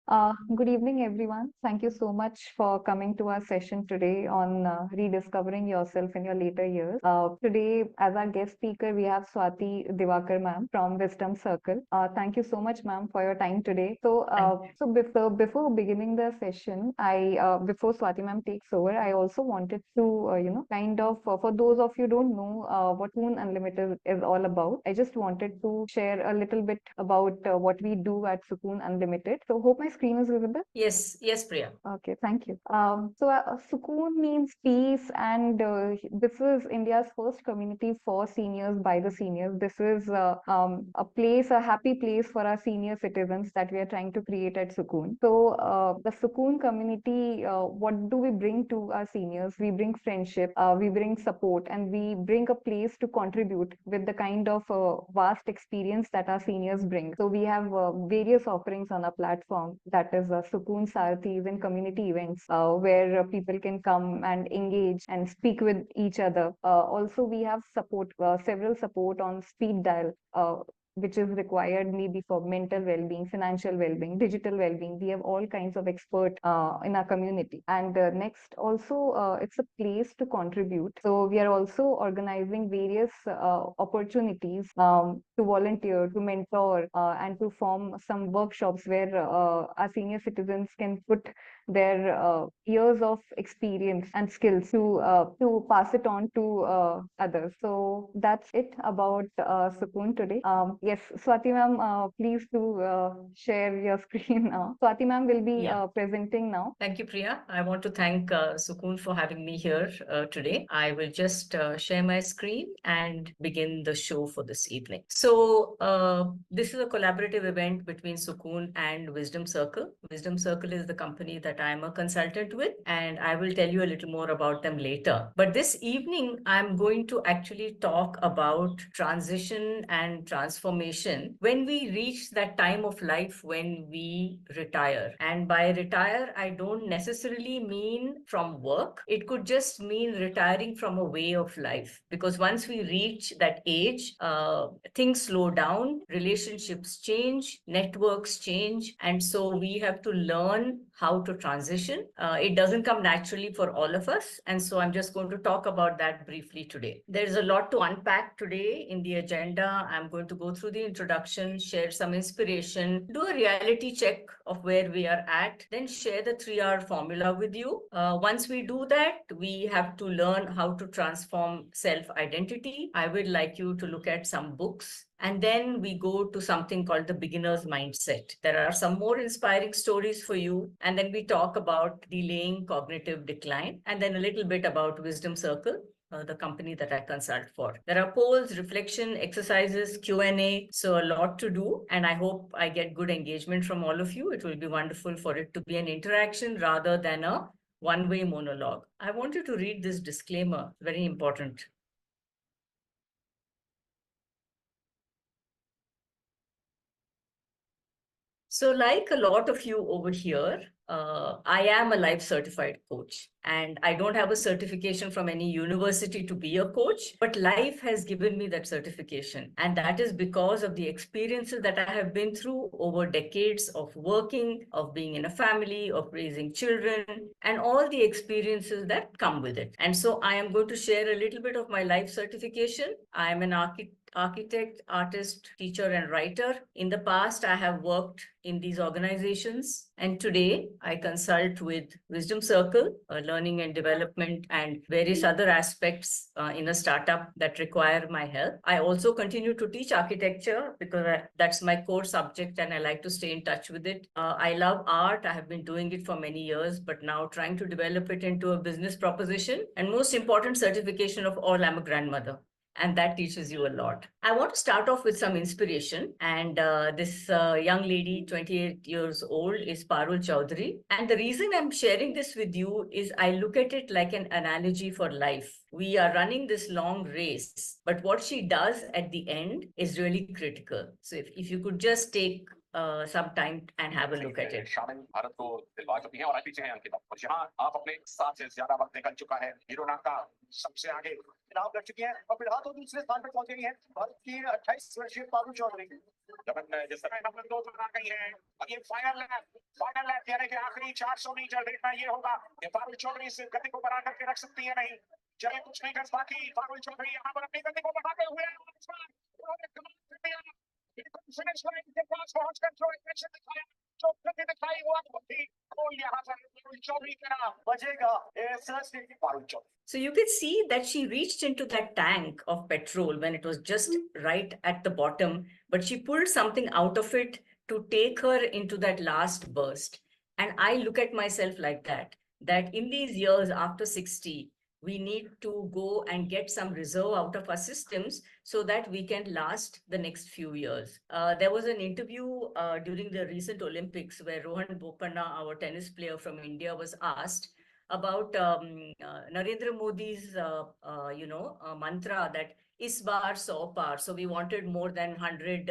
Good evening, everyone. Thank you so much for coming to our session today on rediscovering yourself in your later years. Today, as our guest speaker, we have Swati Divakar ma'am from Wisdom Circle. Thank you so much, ma'am, for your time today. So before beginning the session, before Swati ma'am takes over, I also wanted to kind of for those of you don't know what Moon Unlimited is all about. I just wanted to share a little bit about what we do at Sukoon Unlimited. So hope my screen is visible. Yes, Priya. Okay, thank you. Sukoon means peace, and this is India's first community for seniors by the seniors. This is a place, a happy place for our senior citizens that we are trying to create at Sukoon. The Sukoon community, what do we bring to our seniors? We bring friendship, we bring support, and we bring a place to contribute with the kind of vast experience that our seniors bring. So we have various offerings on our platform, that is Sukoon Sarthis and community events where people can come and engage and speak with each other. Also, we have several support on speed dial. Which is required maybe for mental well-being, financial well-being, digital well-being. We have all kinds of expert in our community. And next, also, it's a place to contribute. So we are also organizing various opportunities to volunteer, to mentor, and to form some workshops where our senior citizens can put their years of experience and skills to pass it on to others. So that's it about Sukoon today. Yes, Swati ma'am, please do share your screen now. Swati ma'am will be presenting now. Thank you, Priya. I want to thank Sukoon for having me here today. I will just share my screen and begin the show for this evening. This is a collaborative event between Sukoon and Wisdom Circle. Wisdom Circle is the company that I'm a consultant with, and I will tell you a little more about them later. But this evening, I'm going to actually talk about transition and transformation when we reach that time of life when we retire. And by retire, I don't necessarily mean from work. It could just mean retiring from a way of life. Because once we reach that age, things slow down, relationships change, networks change. And so we have to learn how to transition. It doesn't come naturally for all of us. And so I'm just going to talk about that briefly today. There's a lot to unpack today in the agenda. I'm going to go through the introduction, share some inspiration, do a reality check of where we are at, then share the 3R formula with you. Once we do that, we have to learn how to transform self-identity. I would like you to look at some books. And then we go to something called the beginner's mindset. There are some more inspiring stories for you. And then we talk about delaying cognitive decline, and then a little bit about Wisdom Circle, the company that I consult for. There are polls, reflection, exercises, Q&A. So a lot to do. And I hope I get good engagement from all of you. It will be wonderful for it to be an interaction rather than a one-way monologue. I want you to read this disclaimer, very important. So like a lot of you over here, I am a life certified coach, and I don't have a certification from any university to be a coach, but life has given me that certification. And that is because of the experiences that I have been through over decades of working, of being in a family, of raising children, and all the experiences that come with it. And so I am going to share a little bit of my life certification. I am an architect, artist, teacher, and writer. In the past, I have worked in these organizations. And today, I consult with Wisdom Circle, learning and development, and various other aspects in a startup that require my help. I also continue to teach architecture because that's my core subject and I like to stay in touch with it. I love art. I have been doing it for many years, but now trying to develop it into a business proposition. And most important certification of all, I'm a grandmother. And that teaches you a lot. I want to start off with some inspiration. And this young lady, 28 years old, is Parul Chaudhary. And the reason I'm sharing this with you is I look at it like an analogy for life. We are running this long race, but what she does at the end is really critical. So if you could just take some time and have a look at it. शामिल भारत को दिलवा चुकी है और पीछे हैं अंकिता, और जहां आप अपने साथ से ज्यादा वक्त निकल चुका है, हीरोना का सबसे आगे चुनाव कर चुकी है और फिलहाल तो दूसरे स्थान पर पहुंच गई है भारत की 28 वर्षीय पारुल चौधरी। जिस समय नंबर 2 पर आ गई है, अब ये फाइनल लैप यानी कि आखिरी 400 मीटर देखना ये होगा कि पारुल चौधरी इस गति को बना करके रख सकती है नहीं। चलिए कुछ नहीं कर बाकी, पारुल चौधरी यहाँ पर अपनी गति को बढ़ाते हुए फिनिश लाइन के पास पहुंचकर जो एक्शन दिखाया, जो गति दिखाई, वो यहाँ पर चौधरी का नाम बजेगा Parul Chaudhary. So you can see that she reached into that tank of petrol when it was just right at the bottom, but she pulled something out of it to take her into that last burst. And I look at myself like that in these years after 60, we need to go and get some reserve out of our systems so that we can last the next few years. There was an interview during the recent Olympics where Rohan Bopanna, our tennis player from India, was asked about Narendra Modi's, mantra that is bar 100 par. So we wanted more than 100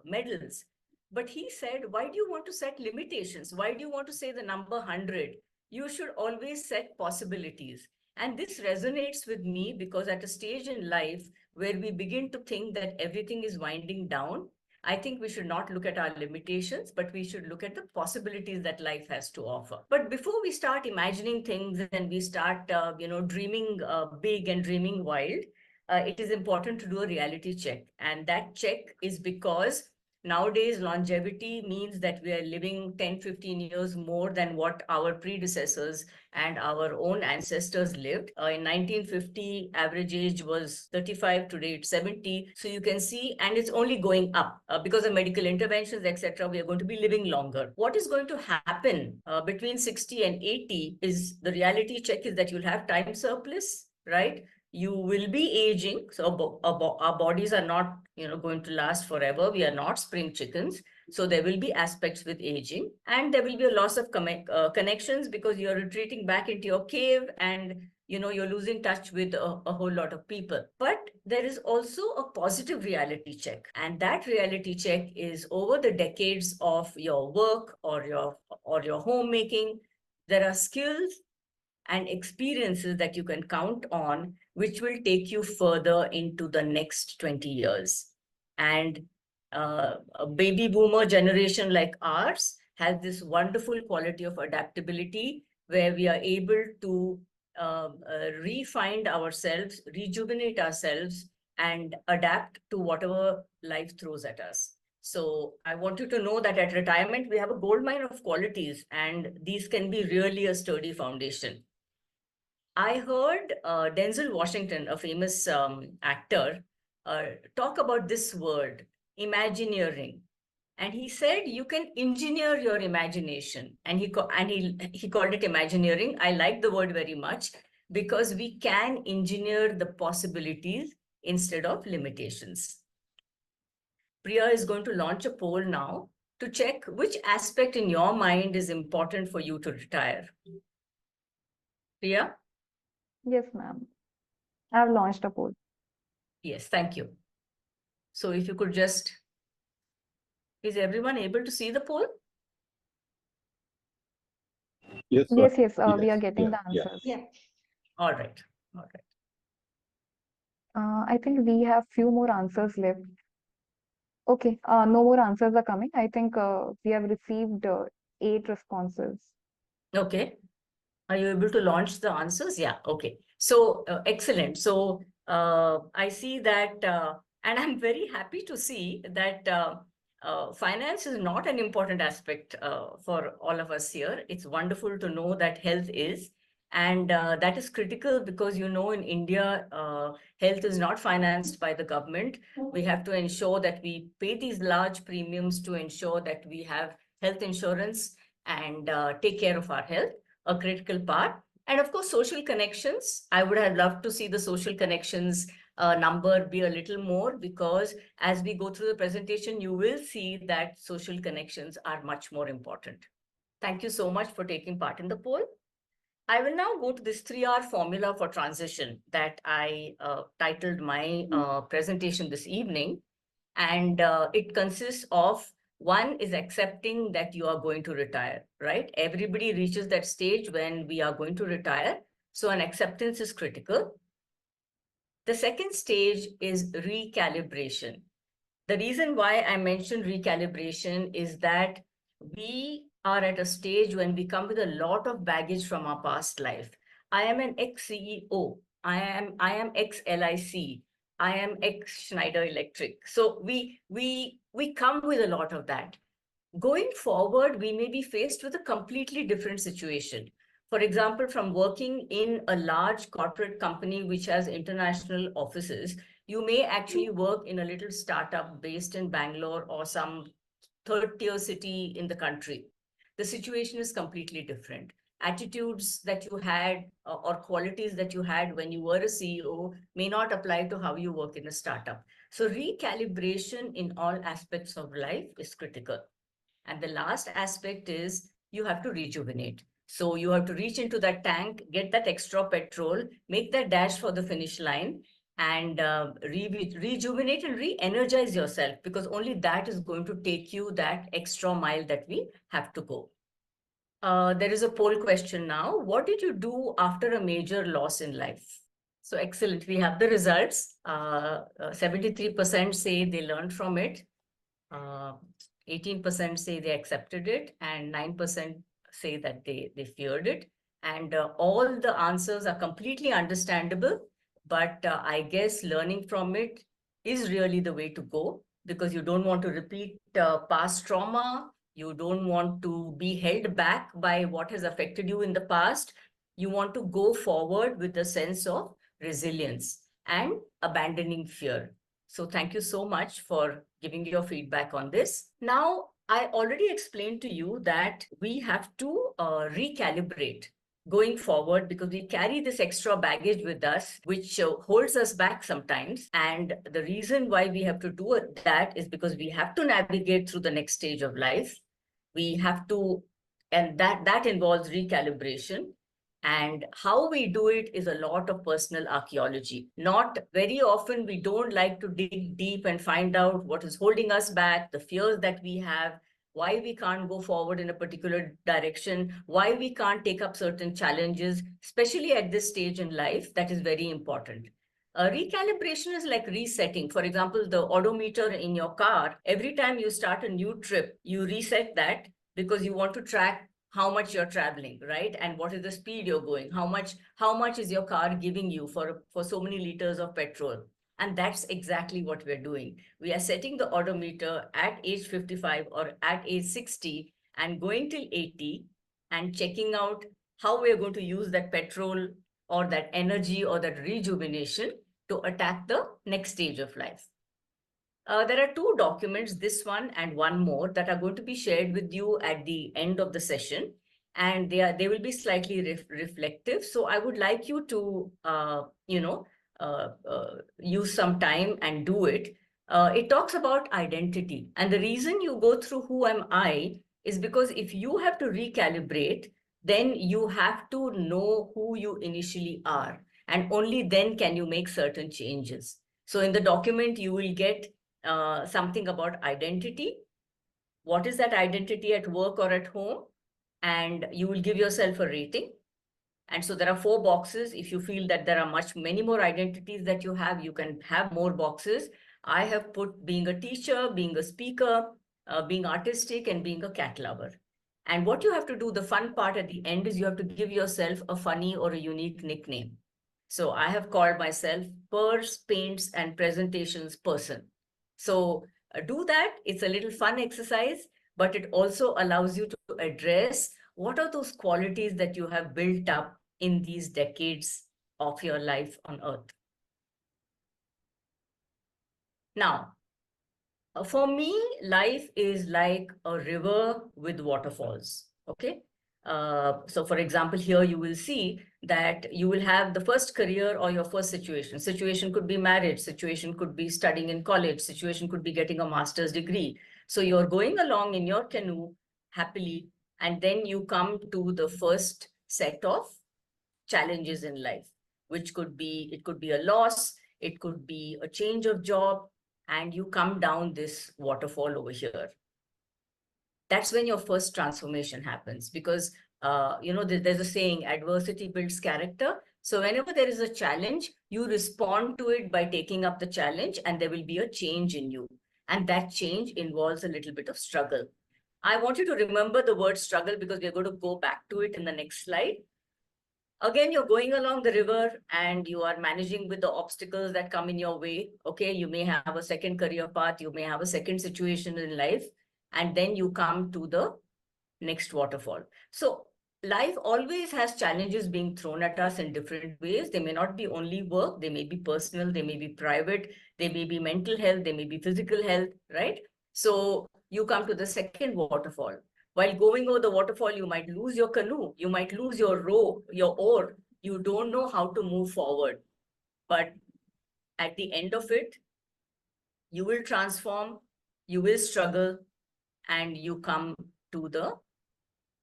medals. But he said, why do you want to set limitations? Why do you want to say the number 100? You should always set possibilities. And this resonates with me because at a stage in life where we begin to think that everything is winding down, I think we should not look at our limitations, but we should look at the possibilities that life has to offer. But before we start imagining things and we start, dreaming big and dreaming wild, it is important to do a reality check. And that check is because nowadays longevity means that we are living 10, 15 years more than what our predecessors and our own ancestors lived. In 1950, average age was 35, today it's 70. So you can see, and it's only going up because of medical interventions, etc. We are going to be living longer. What is going to happen between 60 and 80 is the reality check is that you'll have time surplus, right? You will be aging. So our bodies are not, going to last forever. We are not spring chickens. So there will be aspects with aging, and there will be a loss of connections because you're retreating back into your cave and you're losing touch with a whole lot of people. But there is also a positive reality check, and that reality check is over the decades of your work or your homemaking. There are skills and experiences that you can count on, which will take you further into the next 20 years. And a baby boomer generation like ours has this wonderful quality of adaptability where we are able to re-find ourselves, rejuvenate ourselves, and adapt to whatever life throws at us. So I want you to know that at retirement, we have a goldmine of qualities, and these can be really a sturdy foundation. I heard Denzel Washington, a famous actor, talk about this word, imagineering. And he said, you can engineer your imagination. And he called it imagineering. I like the word very much because we can engineer the possibilities instead of limitations. Priya is going to launch a poll now to check which aspect in your mind is important for you to retire. Priya? Yes, ma'am. I've launched a poll. Yes, thank you. So if you could just, is everyone able to see the poll? Yes, sir. Yes, we are getting the answers. Yeah. All right. I think we have few more answers left. Okay, no more answers are coming. I think we have received 8 responses. Okay. Are you able to launch the answers? Yeah, okay. So, excellent. So, I see that, and I'm very happy to see that finance is not an important aspect for all of us here. It's wonderful to know that health is. And that is critical because, in India, health is not financed by the government. We have to ensure that we pay these large premiums to ensure that we have health insurance and take care of our health, a critical part. And of course, social connections. I would have loved to see the social connections number be a little more because as we go through the presentation, you will see that social connections are much more important. Thank you so much for taking part in the poll. I will now go to this 3R formula for transition that I titled my presentation this evening. And it consists of One is accepting that you are going to retire, right? Everybody reaches that stage when we are going to retire. So an acceptance is critical. The second stage is recalibration. The reason why I mentioned recalibration is that we are at a stage when we come with a lot of baggage from our past life. I am an ex-CEO. I am ex-LIC. I am ex-Schneider Electric. So we come with a lot of that. Going forward, we may be faced with a completely different situation. For example, from working in a large corporate company which has international offices, you may actually work in a little startup based in Bangalore or some third tier city in the country. The situation is completely different. Attitudes that you had or qualities that you had when you were a CEO may not apply to how you work in a startup. So recalibration in all aspects of life is critical. And the last aspect is you have to rejuvenate. So you have to reach into that tank, get that extra petrol, make that dash for the finish line, and rejuvenate and re-energize yourself, because only that is going to take you that extra mile that we have to go. There is a poll question now. What did you do after a major loss in life? So excellent. We have the results. 73% say they learned from it. 18% say they accepted it, and 9% say that they feared it. And all the answers are completely understandable, but I guess learning from it is really the way to go, because you don't want to repeat past trauma. You don't want to be held back by what has affected you in the past. You want to go forward with a sense of resilience and abandoning fear. So thank you so much for giving your feedback on this. Now, I already explained to you that we have to recalibrate going forward, because we carry this extra baggage with us, which holds us back sometimes. And the reason why we have to do that is because we have to navigate through the next stage of life. We have to, and that involves recalibration. And how we do it is a lot of personal archaeology. Not very often, we don't like to dig deep and find out what is holding us back, the fears that we have, why we can't go forward in a particular direction, why we can't take up certain challenges, especially at this stage in life. That is very important. Recalibration is like resetting. For example, the odometer in your car, every time you start a new trip, you reset that because you want to track how much you're traveling, right? And what is the speed you're going? How much is your car giving you for so many liters of petrol? And that's exactly what we're doing. We are setting the odometer at age 55 or at age 60 and going till 80 and checking out how we're going to use that petrol or that energy or that rejuvenation to attack the next stage of life. There are two documents, this one and one more, that are going to be shared with you at the end of the session, and they will be slightly reflective. So I would like you to use some time and do it. It talks about identity, and the reason you go through who am I is because if you have to recalibrate, then you have to know who you initially are, and only then can you make certain changes. So in the document, you will get something about identity. What is that identity at work or at home? And you will give yourself a rating. And so there are 4 boxes. If you feel that there are many more identities that you have, you can have more boxes. I have put being a teacher, being a speaker, being artistic, and being a cat lover. And what you have to do, the fun part at the end, is you have to give yourself a funny or a unique nickname. So I have called myself Purse, Paints, and Presentations Person. So do that. It's a little fun exercise, but it also allows you to address what are those qualities that you have built up in these decades of your life on Earth. Now, for me, life is like a river with waterfalls, okay? So for example, here you will see that you will have the first career or your first situation. Situation could be marriage, situation could be studying in college, situation could be getting a master's degree. So you're going along in your canoe happily, and then you come to the first set of challenges in life, which could be a loss, it could be a change of job, and you come down this waterfall over here. that's when your first transformation happens. Because, there's a saying, adversity builds character. So whenever there is a challenge, you respond to it by taking up the challenge, and there will be a change in you. And that change involves a little bit of struggle. I want you to remember the word struggle because we're going to go back to it in the next slide. Again, you're going along the river and you are managing with the obstacles that come in your way. Okay, you may have a second career path, you may have a second situation in life, and then you come to the next waterfall. So life always has challenges being thrown at us in different ways. They may not be only work, they may be personal, they may be private, they may be mental health, they may be physical health, right? So you come to the second waterfall. While going over the waterfall, you might lose your canoe, you might lose your rope, your oar. You don't know how to move forward. But at the end of it, you will transform, you will struggle, and you come to the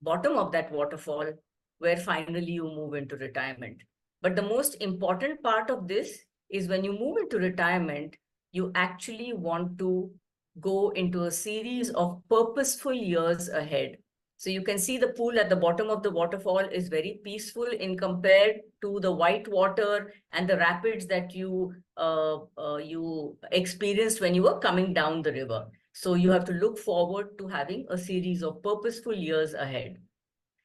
bottom of that waterfall where finally you move into retirement. But the most important part of this is when you move into retirement, you actually want to go into a series of purposeful years ahead. So you can see the pool at the bottom of the waterfall is very peaceful in compared to the white water and the rapids that you experienced when you were coming down the river. So you have to look forward to having a series of purposeful years ahead.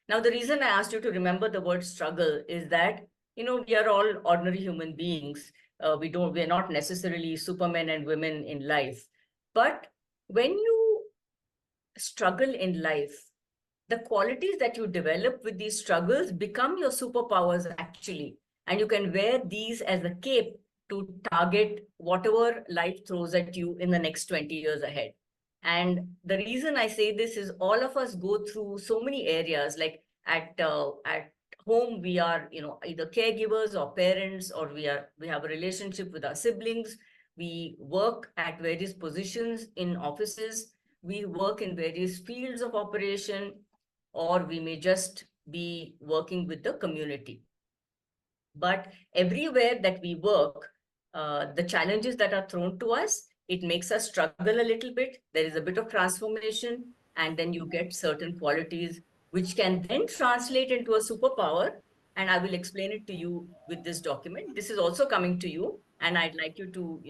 Now, the reason I asked you to remember the word struggle is that, we are all ordinary human beings. We're not necessarily supermen and women in life. But when you struggle in life, the qualities that you develop with these struggles become your superpowers actually. And you can wear these as a cape to target whatever life throws at you in the next 20 years ahead. And the reason I say this is all of us go through so many areas, like at home, we are, either caregivers or parents, or we have a relationship with our siblings. We work at various positions in offices. We work in various fields of operation, or we may just be working with the community. But everywhere that we work, the challenges that are thrown to us, it makes us struggle a little bit. There is a bit of transformation, and then you get certain qualities which can then translate into a superpower. And I will explain it to you with this document. This is also coming to you, and I'd like you to,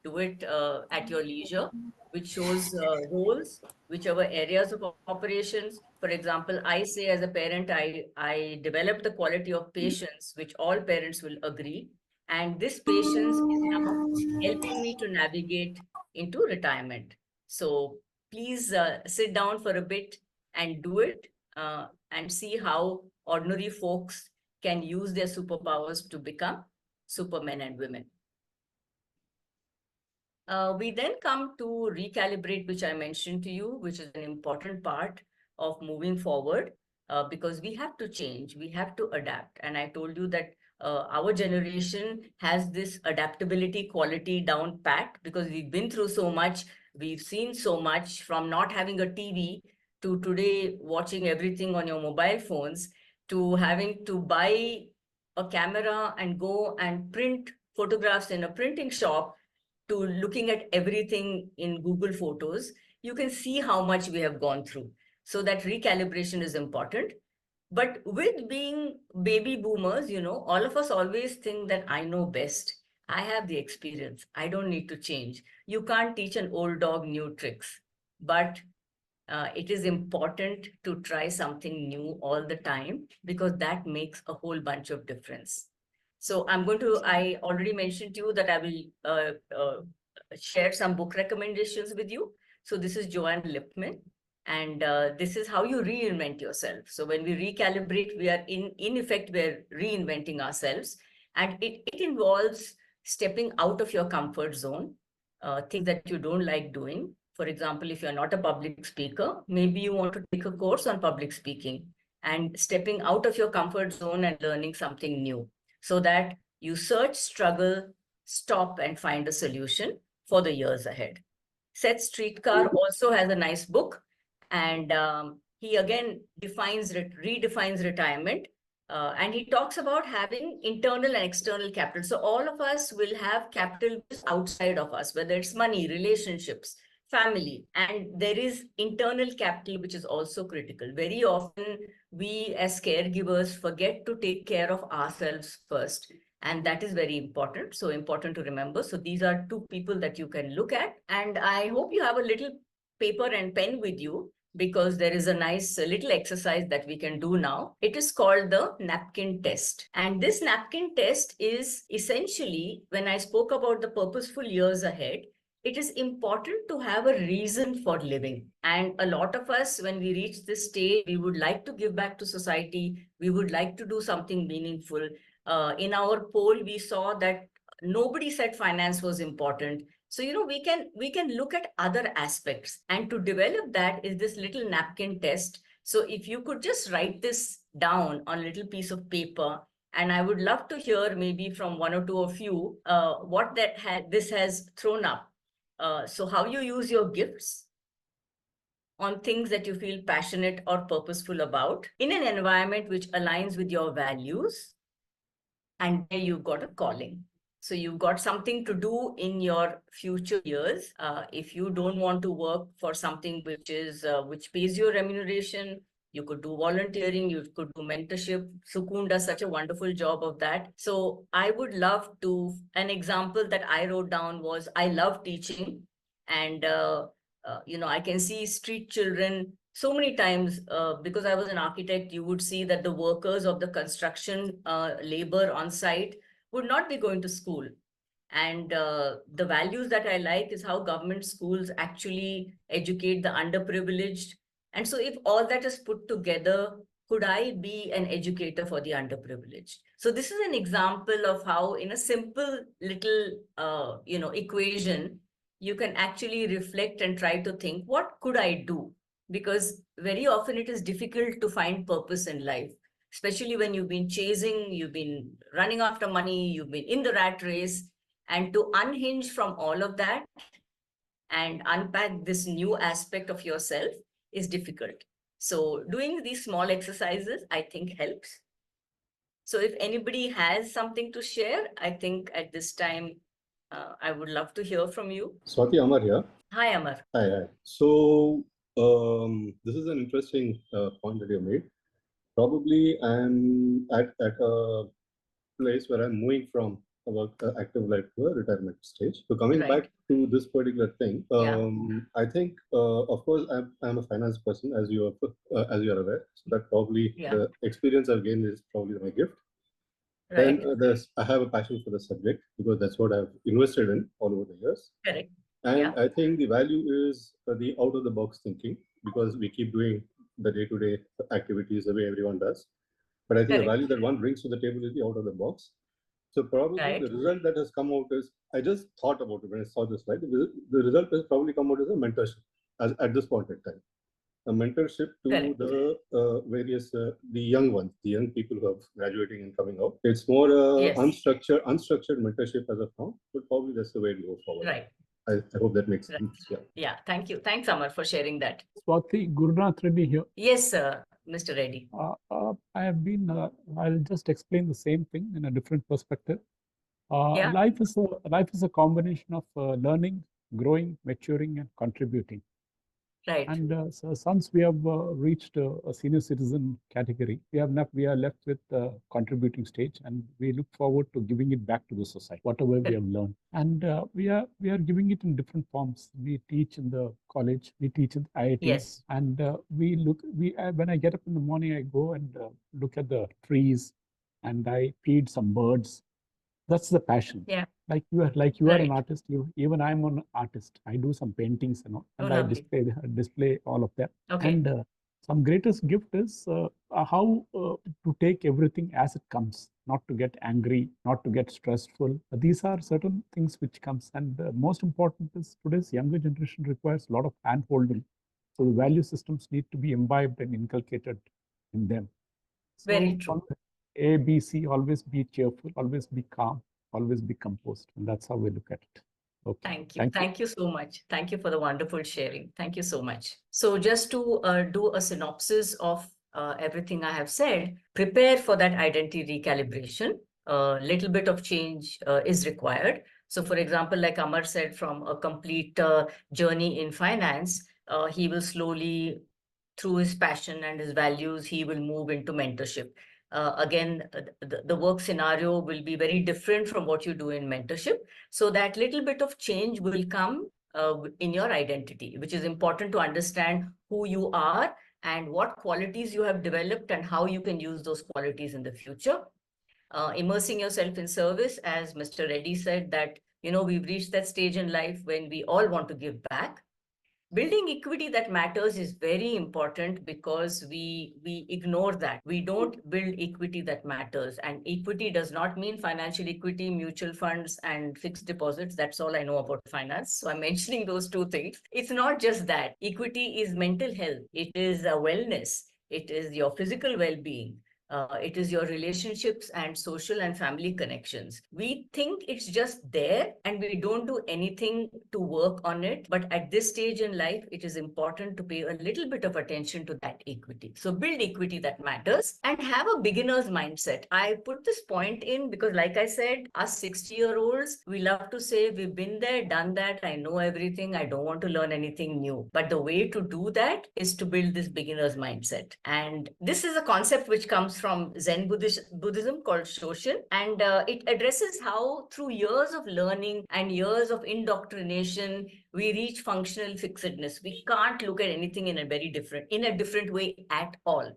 do it at your leisure, which shows roles, whichever areas of operations. For example, I say as a parent, I develop the quality of patience, which all parents will agree. And this patience is now helping me to navigate into retirement. So please sit down for a bit and do it and see how ordinary folks can use their superpowers to become supermen and women. We then come to recalibrate, which I mentioned to you, which is an important part of moving forward because we have to change, we have to adapt. And I told you that our generation has this adaptability quality down pat because we've been through so much, we've seen so much, from not having a TV to today watching everything on your mobile phones, to having to buy a camera and go and print photographs in a printing shop, to looking at everything in Google Photos. You can see how much we have gone through. So that recalibration is important. But with being baby boomers, all of us always think that I know best. I have the experience. I don't need to change. You can't teach an old dog new tricks. But it is important to try something new all the time because that makes a whole bunch of difference. So I already mentioned to you that I will share some book recommendations with you. So this is Joanne Lipman, and this is how you reinvent yourself. So when we recalibrate, we are in effect, we're reinventing ourselves. And it involves stepping out of your comfort zone, things that you don't like doing. For example, if you're not a public speaker, maybe you want to take a course on public speaking, and stepping out of your comfort zone and learning something new, so that you search, struggle, stop, and find a solution for the years ahead. Seth Streetcar also has a nice book, and he again redefines retirement. And he talks about having internal and external capital. So all of us will have capital outside of us, whether it's money, relationships, family, and there is internal capital, which is also critical. Very often, we as caregivers forget to take care of ourselves first. And that is very important. So important to remember. So these are two people that you can look at. And I hope you have a little paper and pen with you, because there is a nice little exercise that we can do now. It is called the napkin test. And this napkin test is essentially, when I spoke about the purposeful years ahead, it is important to have a reason for living. And a lot of us, when we reach this stage, we would like to give back to society. We would like to do something meaningful. In our poll, we saw that nobody said finance was important. So, we can look at other aspects. And to develop that is this little napkin test. So if you could just write this down on a little piece of paper, and I would love to hear maybe from one or two of you what this has thrown up. So how you use your gifts on things that you feel passionate or purposeful about in an environment which aligns with your values, and there you've got a calling. So you've got something to do in your future years. If you don't want to work for something which pays your remuneration, you could do volunteering, you could do mentorship. Sukoon does such a wonderful job of that. So I would love to, an example that I wrote down was, I love teaching. And, I can see street children so many times, because I was an architect, you would see that the workers of the construction labor on site would not be going to school. And the values that I like is how government schools actually educate the underprivileged. And so if all that is put together, could I be an educator for the underprivileged? So this is an example of how, in a simple little, equation, you can actually reflect and try to think, what could I do? Because very often it is difficult to find purpose in life, especially when you've been chasing, you've been running after money, you've been in the rat race. And to unhinge from all of that and unpack this new aspect of yourself is difficult. So doing these small exercises, I think, helps. So if anybody has something to share, I think at this time, I would love to hear from you. Swati, Amar here. Hi, Amar. Hi. So this is an interesting point that you made. Probably I'm at a place where I'm moving from about active life to a retirement stage. So coming back to this particular thing, I think, of course, I'm a finance person, as you are aware. So that probably the experience I've gained is probably my gift. Then I have a passion for the subject, because that's what I've invested in all over the years. Correct. And I think the value is the out-of-the-box thinking, because we keep doing the day-to-day activities the way everyone does. But I think the value that one brings to the table is the out-of-the-box. So probably the result that has come out is, I just thought about it when I saw this slide, the result has probably come out as a mentorship at this point in time. A mentorship to the various, the young ones, the young people who are graduating and coming out. It's more unstructured mentorship as of now, but probably that's the way to go forward. Right. I hope that makes sense. Yeah, thank you. Thanks, Amar, for sharing that. Swati, Gurunath Reddy here. Yes, sir, Mr. Reddy. I have been, I'll just explain the same thing in a different perspective. Life is a combination of learning, growing, maturing, and contributing. Right. And so since we have reached a senior citizen category, we are left with the contributing stage, and we look forward to giving it back to the society, whatever we have learned. And we are giving it in different forms. We teach in the college, we teach in IITs, and when I get up in the morning, I go and look at the trees, and I feed some birds. That's the passion. Yeah. Like you are an artist. Even I'm an artist. I do some paintings and all, and I display all of that. Okay. And some greatest gift is how to take everything as it comes, not to get angry, not to get stressful. These are certain things which comes, and most important is today's younger generation requires a lot of hand-holding. So the value systems need to be imbibed and inculcated in them. So very true. A, B, C, always be cheerful, always be calm, always be composed. And that's how we look at it. Okay. Thank you. Thank you so much. Thank you for the wonderful sharing. Thank you so much. So just to do a synopsis of everything I have said, prepare for that identity recalibration. A little bit of change is required. So for example, like Amar said, from a complete journey in finance, he will slowly, through his passion and his values, he will move into mentorship. Again, the work scenario will be very different from what you do in mentorship. So that little bit of change will come in your identity, which is important to understand who you are and what qualities you have developed and how you can use those qualities in the future. Immersing yourself in service, as Mr. Reddy said, that, we've reached that stage in life when we all want to give back. Building equity that matters is very important because we ignore that. We don't build equity that matters. And equity does not mean financial equity, mutual funds, and fixed deposits. That's all I know about finance. So I'm mentioning those two things. It's not just that. Equity is mental health. It is wellness. It is your physical well-being. It is your relationships and social and family connections. We think it's just there and we don't do anything to work on it. But at this stage in life, it is important to pay a little bit of attention to that equity. So build equity that matters and have a beginner's mindset. I put this point in because, like I said, us 60-year-olds, we love to say we've been there, done that. I know everything. I don't want to learn anything new. But the way to do that is to build this beginner's mindset. And this is a concept which comes from Zen Buddhism called Shoshin, and it addresses how through years of learning and years of indoctrination, we reach functional fixedness. We can't look at anything in a different way at all.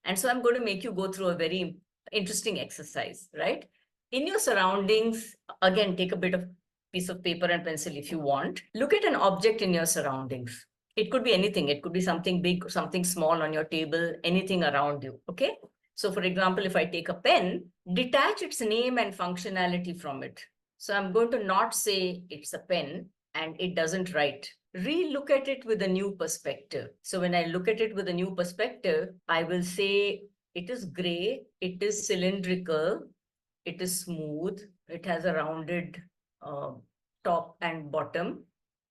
And so I'm going to make you go through a very interesting exercise, right? In your surroundings, again, take a bit of piece of paper and pencil if you want. Look at an object in your surroundings. It could be anything. It could be something big, something small on your table, anything around you, okay? So for example, if I take a pen, detach its name and functionality from it. So I'm going to not say it's a pen and it doesn't write. Re-look at it with a new perspective. So when I look at it with a new perspective, I will say it is gray, it is cylindrical, it is smooth, it has a rounded top and bottom.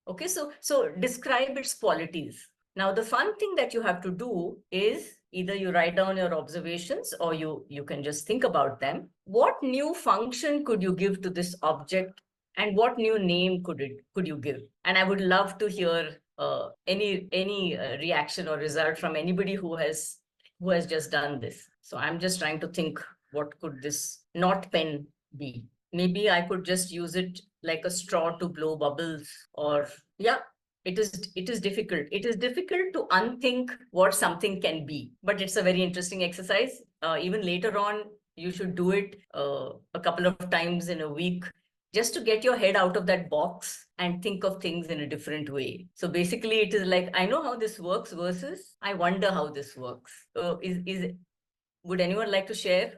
Okay, so describe its qualities. Now, the fun thing that you have to do is either you write down your observations or you can just think about them. What new function could you give to this object and what new name could you give? And I would love to hear any reaction or result from anybody who has just done this. So I'm just trying to think, what could this not pen be? Maybe I could just use it like a straw to blow bubbles, or yeah. It is difficult. It is difficult to unthink what something can be, but it's a very interesting exercise. Even later on, you should do it a couple of times in a week, just to get your head out of that box and think of things in a different way. So basically, it is like, I know how this works versus I wonder how this works. Would anyone like to share?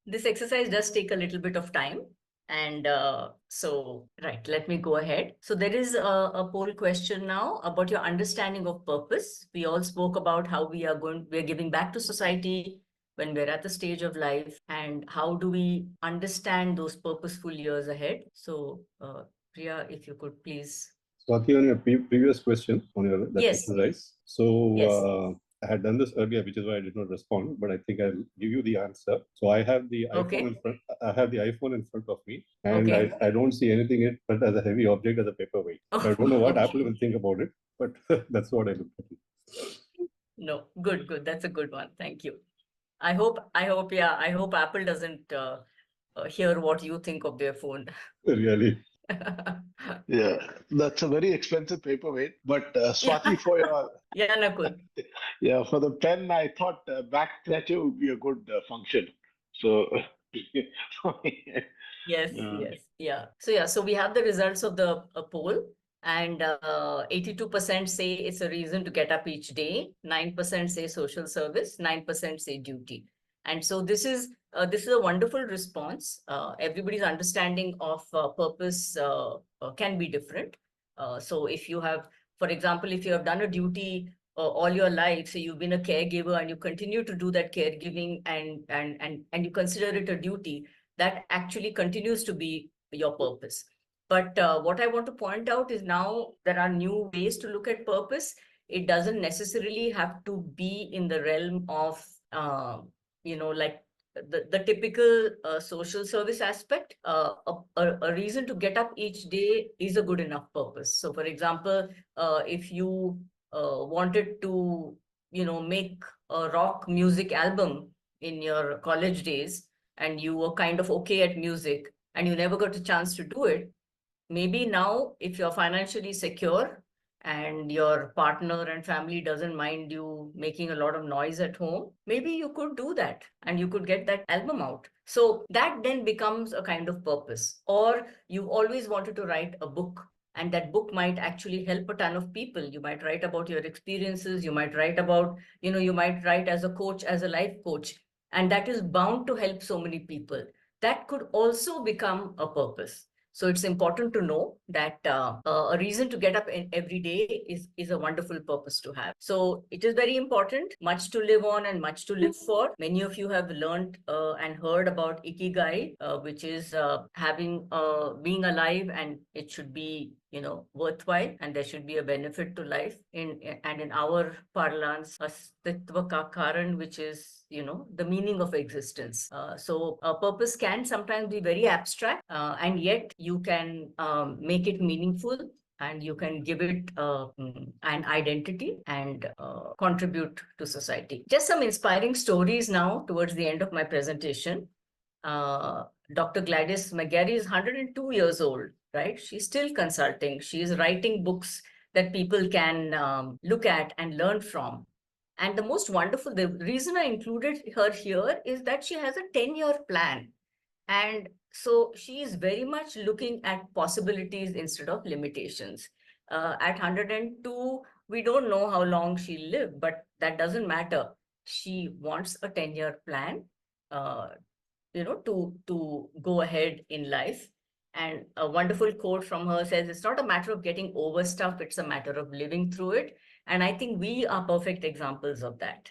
This exercise does take a little bit of time. And right, let me go ahead. So there is a poll question now about your understanding of purpose. We all spoke about how we're giving back to society when we're at the stage of life, and how do we understand those purposeful years ahead. So Priya, if you could please. Swati, on your previous question on your exercise. So Yes. I had done this earlier, which is why I did not respond, but I think I'll give you the answer. So I have the iPhone in front. I have the iPhone in front of me, and I don't see anything in it but as a heavy object, as a paperweight. So I don't know what Apple will think about it, but that's what I looked at. No, good. That's a good one. Thank you. I hope Apple doesn't hear what you think of their phone. Really? Yeah, that's a very expensive paperweight. But Swati, for your Nakul. Yeah, for the pen, I thought back scratcher would be a good function. So Yes. So we have the results of the poll, and 82% say it's a reason to get up each day. 9% say social service. 9% say duty. And so this is a wonderful response. Everybody's understanding of purpose can be different. So if you have, for example, if you have done a duty all your life, so you've been a caregiver and you continue to do that caregiving and you consider it a duty, that actually continues to be your purpose. But what I want to point out is now there are new ways to look at purpose. It doesn't necessarily have to be in the realm of like the typical social service aspect, a reason to get up each day is a good enough purpose. So, for example, if you wanted to, make a rock music album in your college days, and you were kind of okay at music, and you never got a chance to do it, maybe now, if you're financially secure and your partner and family doesn't mind you making a lot of noise at home, maybe you could do that and you could get that album out. So that then becomes a kind of purpose. Or you've always wanted to write a book, and that book might actually help a ton of people. You might write about your experiences, you might write about, you might write as a coach, as a life coach, and that is bound to help so many people. That could also become a purpose. So it's important to know that a reason to get up every day is a wonderful purpose to have. So it is very important, much to live on and much to live for. Many of you have learned and heard about Ikigai, which is having being alive, and it should be worthwhile, and there should be a benefit to life. And in our parlance, Astitva ka karan, which is the meaning of existence. So a purpose can sometimes be very abstract, and yet you can make it meaningful, and you can give it an identity and contribute to society. Just some inspiring stories now towards the end of my presentation. Dr. Gladys McGarry is 102 years old, right? She's still consulting. She's writing books that people can look at and learn from. And the most wonderful, the reason I included her here is that she has a 10-year plan. And so she is very much looking at possibilities instead of limitations. At 102, we don't know how long she'll live, but that doesn't matter. She wants a 10-year plan, to go ahead in life. And a wonderful quote from her says, it's not a matter of getting over stuff, it's a matter of living through it. And I think we are perfect examples of that.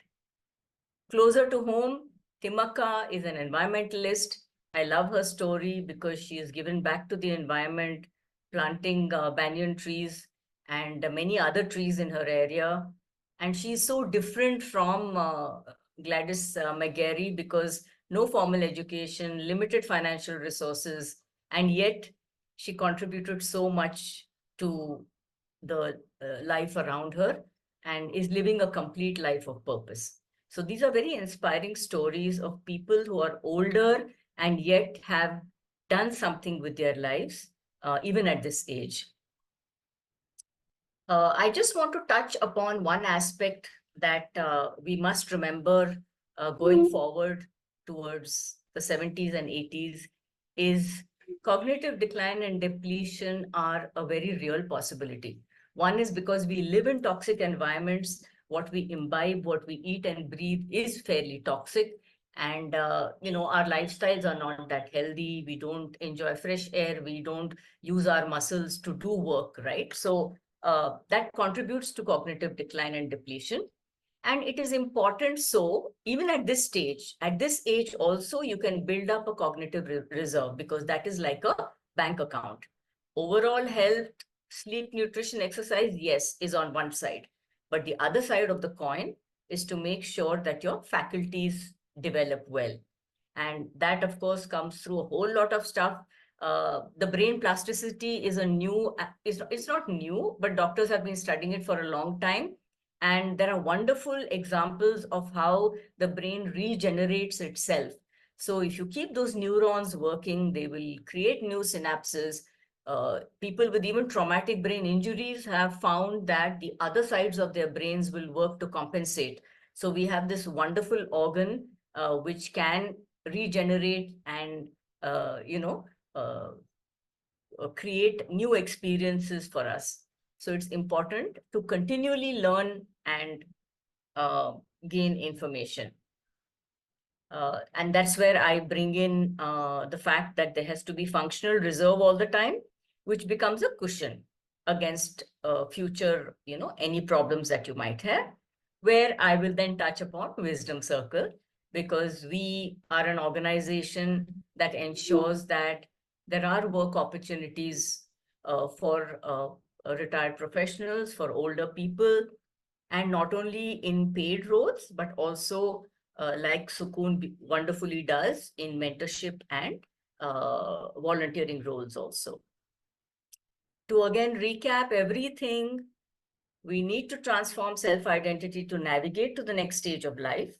Closer to home, Timaka is an environmentalist. I love her story because she has given back to the environment, planting banyan trees and many other trees in her area. And she's so different from Gladys McGarry because no formal education, limited financial resources, and yet she contributed so much to the life around her and is living a complete life of purpose. So these are very inspiring stories of people who are older and yet have done something with their lives, even at this age. I just want to touch upon one aspect that we must remember going forward towards the 70s and 80s is cognitive decline and depletion are a very real possibility. One is because we live in toxic environments. What we imbibe, what we eat and breathe is fairly toxic. And, our lifestyles are not that healthy. We don't enjoy fresh air. We don't use our muscles to do work, right? So that contributes to cognitive decline and depletion. And it is important. So even at this age also, you can build up a cognitive reserve because that is like a bank account. Overall health, sleep, nutrition, exercise, yes, is on one side. But the other side of the coin is to make sure that your faculties develop well. And that, of course, comes through a whole lot of stuff. The brain plasticity is it's not new, but doctors have been studying it for a long time. And there are wonderful examples of how the brain regenerates itself. So if you keep those neurons working, they will create new synapses. People with even traumatic brain injuries have found that the other sides of their brains will work to compensate. So we have this wonderful organ which can regenerate and, create new experiences for us. So it's important to continually learn and gain information. And that's where I bring in the fact that there has to be functional reserve all the time, which becomes a cushion against future, any problems that you might have, where I will then touch upon Wisdom Circle, because we are an organization that ensures that there are work opportunities for retired professionals, for older people, and not only in paid roles, but also like Sukoon wonderfully does in mentorship and volunteering roles also. To again recap everything, we need to transform self-identity to navigate to the next stage of life.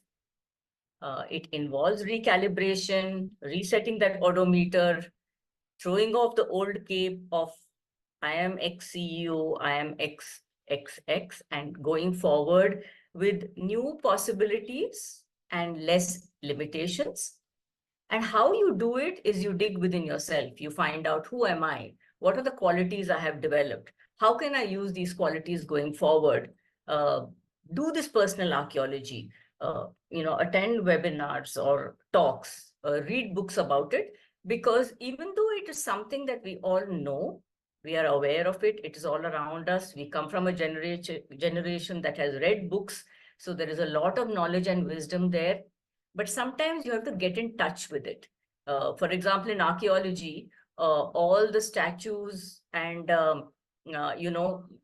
It involves recalibration, resetting that odometer, throwing off the old cape of I am ex-CEO, I am XXX, and going forward with new possibilities and less limitations. And how you do it is you dig within yourself. You find out, who am I? What are the qualities I have developed? How can I use these qualities going forward? Do this personal archaeology, attend webinars or talks, read books about it, because even though it is something that we all know, we are aware of it, it is all around us. We come from a generation that has read books. So there is a lot of knowledge and wisdom there, but sometimes you have to get in touch with it. For example, in archaeology, all the statues and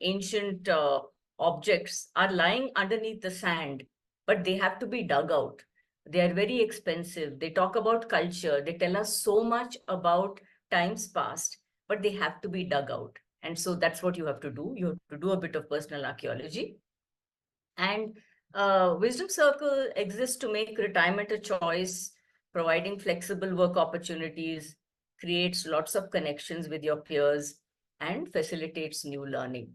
ancient objects are lying underneath the sand, but they have to be dug out. They are very expensive. They talk about culture. They tell us so much about times past, but they have to be dug out. And so that's what you have to do. You have to do a bit of personal archaeology. And Wisdom Circle exists to make retirement a choice, providing flexible work opportunities, creates lots of connections with your peers, and facilitates new learning.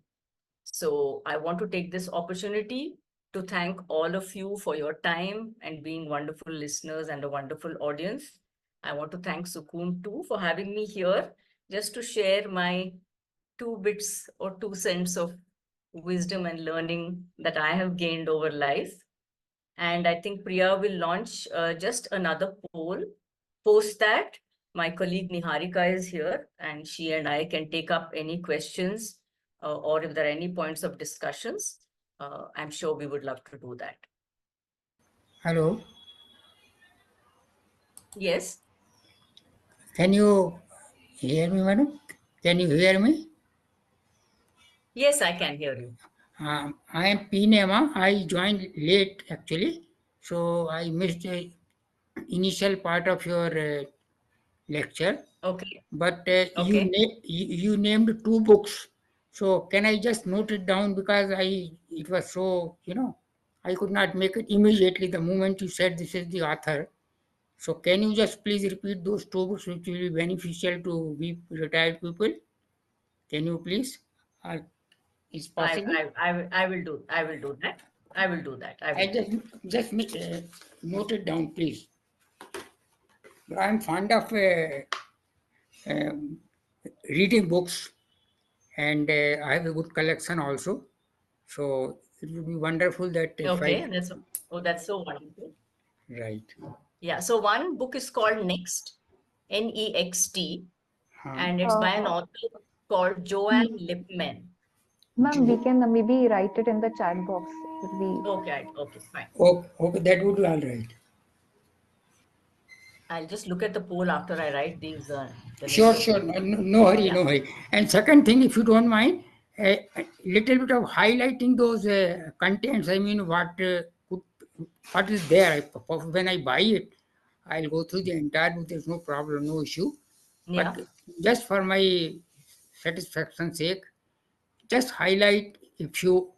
So I want to take this opportunity to thank all of you for your time and being wonderful listeners and a wonderful audience. I want to thank Sukoon too for having me here, just to share my 2 bits or 2 cents of wisdom and learning that I have gained over life. And I think Priya will launch just another poll. Post that, my colleague Niharika is here, and she and I can take up any questions or if there are any points of discussions. I'm sure we would love to do that. Hello, Yes, can you hear me, madam? Can you hear me? yes, I can hear you. I am P. Nema. I joined late actually, so I missed the initial part of your lecture. Okay, But okay. you named 2 books, so can I just note it down, because it was so I could not make it immediately the moment you said this is the author. So can you just please repeat those 2 books which will be beneficial to we retired people? Can you please? Uh, is possible? I will do that. I will do that. I I will do. just note it down, please. But I'm fond of um, reading books, and I have a good collection also. So it would be wonderful that if Okay, that's so wonderful. right. Yeah, so one book is called Next, Next, Uh, and it's Uh, by an author called Joanne Lipman. Ma'am, we Jo- can maybe write it in the chat box. It would be Okay, fine. okay, that would be all right. I'll just look at the poll after I write the Sure, names of sure. the. No hurry, Yeah, no hurry. And second thing, if you don't mind, a little bit of highlighting those contents. I mean, what is there? When I buy it, I'll go through the entire book. There's no problem, no issue. yeah, But just for my satisfaction's sake, just highlight a few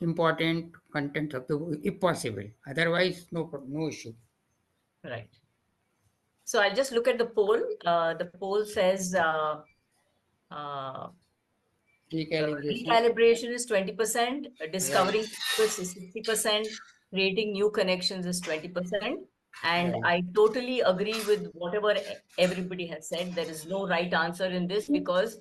important contents of the book, if possible. Otherwise, no issue. right. So I'll just look at the poll. The poll says uh, Recalibration. recalibration is 20%, Right, discovering purpose is 60%, creating new connections is 20%. And right. I totally agree with whatever everybody has said. There is no right answer in this, because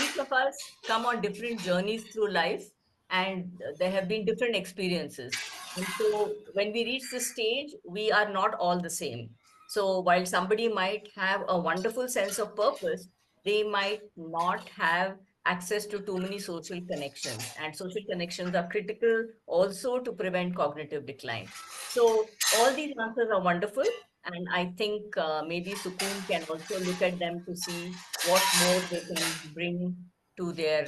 each of us come on different journeys through life, and there have been different experiences. And so when we reach this stage, we are not all the same. So while somebody might have a wonderful sense of purpose, they might not have access to too many social connections, and social connections are critical also to prevent cognitive decline. So all these answers are wonderful, and I think maybe Sukoon can also look at them to see what more they can bring to their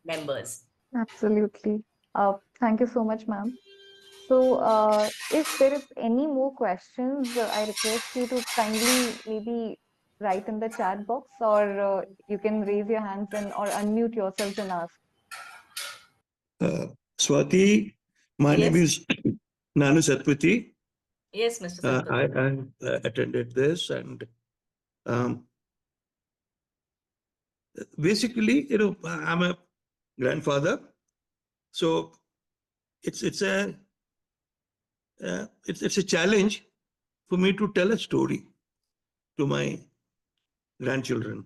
members. absolutely. Thank you so much, ma'am. So, if there is any more questions, I request you to kindly maybe write in the chat box, or you can raise your hands and or unmute yourselves and ask. Swati, my name Yes, is Nanu Satpati. yes, Mr. I Satpathy. attended this, and um, basically, I'm a grandfather, so it's a it's a challenge for me to tell a story to my grandchildren.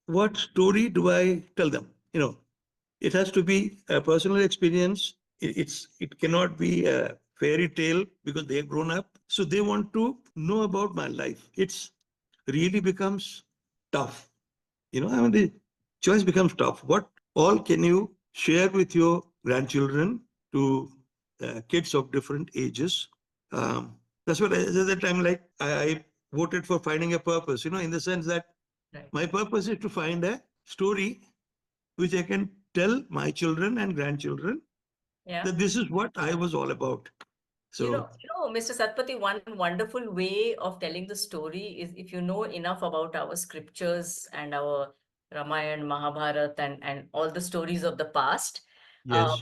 What story do I tell them? It has to be a personal experience. It cannot be a fairy tale because they've grown up. So they want to know about my life. It's really becomes tough. The choice becomes tough. What all can you share with your grandchildren to kids of different ages? That's what at the time, like I voted for finding a purpose, in the sense that Right. my purpose is to find a story which I can tell my children and grandchildren Yeah. that this is what I was all about. So, Mr. Satpathy, one wonderful way of telling the story is if you know enough about our scriptures and our Ramayana, Mahabharata, and all the stories of the past. Uh, yes,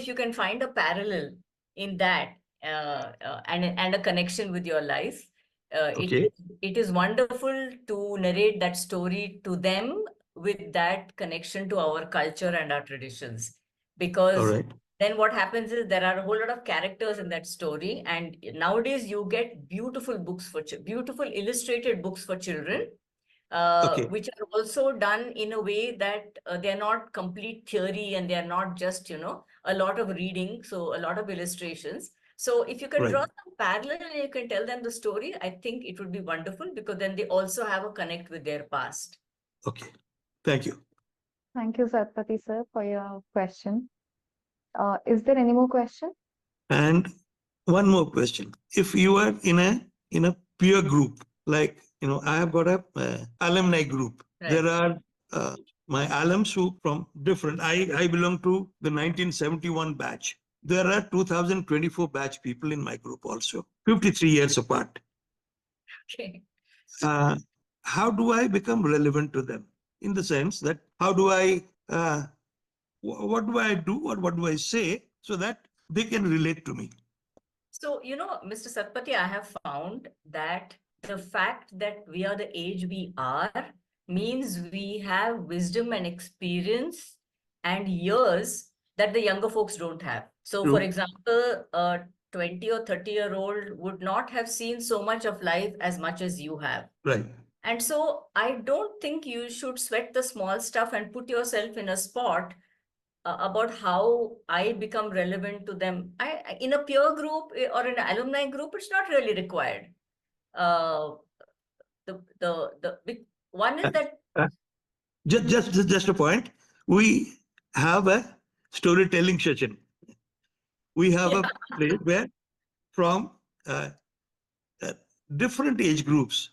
if you can find a parallel in that and a connection with your life, okay, it is wonderful to narrate that story to them with that connection to our culture and our traditions. all Because right, then what happens is there are a whole lot of characters in that story, and nowadays you get beautiful books for beautiful illustrated books for children, okay, which are also done in a way that they're not complete theory and they're not just a lot of reading, so a lot of illustrations. So if you can right, draw some parallel and you can tell them the story, I think it would be wonderful, because then they also have a connect with their past. okay. Thank you. Thank you, Satpati sir, for your question. Is there any more question? And one more question: if you are in a peer group, like I have got a alumni group. Right. There are my alums who from different. I belong to the 1971 batch. There are 2024 batch people in my group also, 53 years apart. Okay. uh, how do I become relevant to them? In the sense that how do I, what do I do or what do I say so that they can relate to me? So, Mr. Satpathy, I have found that the fact that we are the age we are means we have wisdom and experience and years that the younger folks don't have. So, for True. example, a 20 or 30-year-old would not have seen so much of life as much as you have. Right. And so I don't think you should sweat the small stuff and put yourself in a spot about how I become relevant to them. In a peer group or an alumni group, it's not really required. Uh, the one is that Uh, just a point. We have a storytelling session. We have yeah, a place where from uh, uh, different age groups,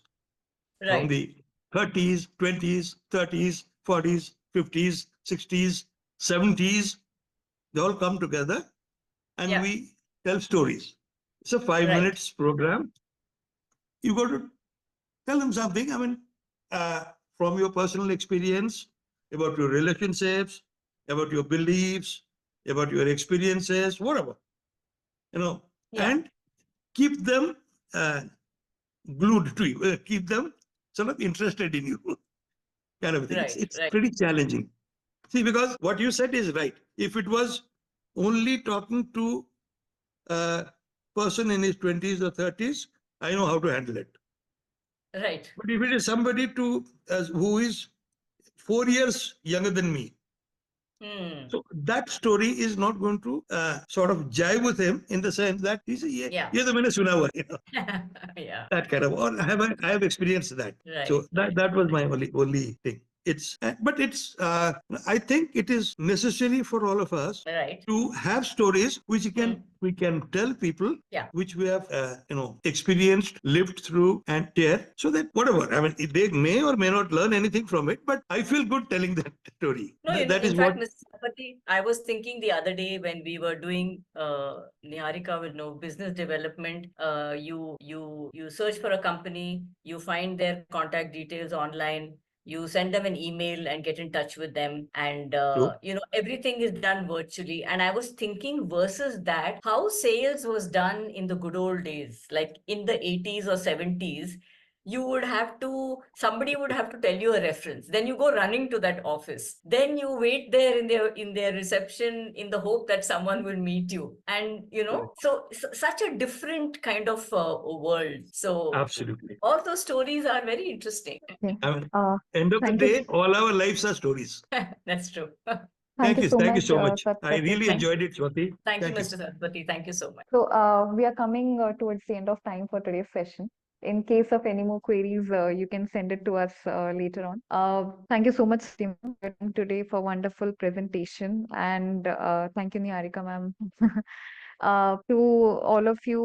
from right, the 30s, 20s, 30s, 40s, 50s, 60s, 70s, they all come together and yeah, we tell stories. It's a 5 minutes right, program. You got to tell them something. I mean, uh, from your personal experience, about your relationships, about your beliefs, about your experiences, whatever, yeah, and keep them uh, glued to you, keep them sort of interested in you, kind of thing. right, It's right, pretty challenging. See, because what you said is right. If it was only talking to a person in his 20s or 30s, I know how to handle it. right. But if it is somebody who is 4 years younger than me, Hmm. so that story is not going to sort of jive with him in the sense that he's a Yeah, the minute sunawa, yeah, that kind of. Or I have experienced that. right, So that right. that was my only thing. but I think it is necessary for all of us Right. to have stories which we can tell people, Yeah. which we have experienced, lived through, and share, so that whatever, I mean, they may or may not learn anything from it, but I feel good telling that story. No, That in is fact, what. Mr. Sapati, I was thinking the other day when we were doing Niharika will know business development. You search for a company, you find their contact details online, you send them an email and get in touch with them, and True. everything is done virtually. And I was thinking versus that, how sales was done in the good old days, like in the 80s or 70s. Somebody would have to tell you a reference, then you go running to that office, then you wait there in their reception in the hope that someone will meet you, and such a different kind of world. So Absolutely. all those stories are very interesting. Okay. I mean, Uh, end of the thank you. day, all our lives are stories. That's true. Thank you so Thank you much, so much. I Satyavati. really enjoyed it, Swati. Thank you, Mr. Saraswati. Thank you so much. So we are coming towards the end of time for today's session. In case of any more queries, you can send it to us later on. Thank you so much, Tim, today for wonderful presentation, and thank you, Niharika ma'am. To all of you,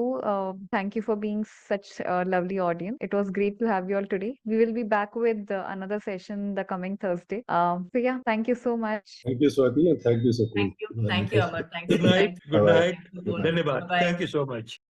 thank you for being such a lovely audience. It was great to have you all today. We will be back with another session the coming Thursday. So yeah, thank you so much. Thank you, Swati, and thank you, Sukoon. Thank you, Amar. Thank you. Good night. Thank you. Good Bye-bye. night. Good night. Dhanyabad. Bye-bye. Thank you so much.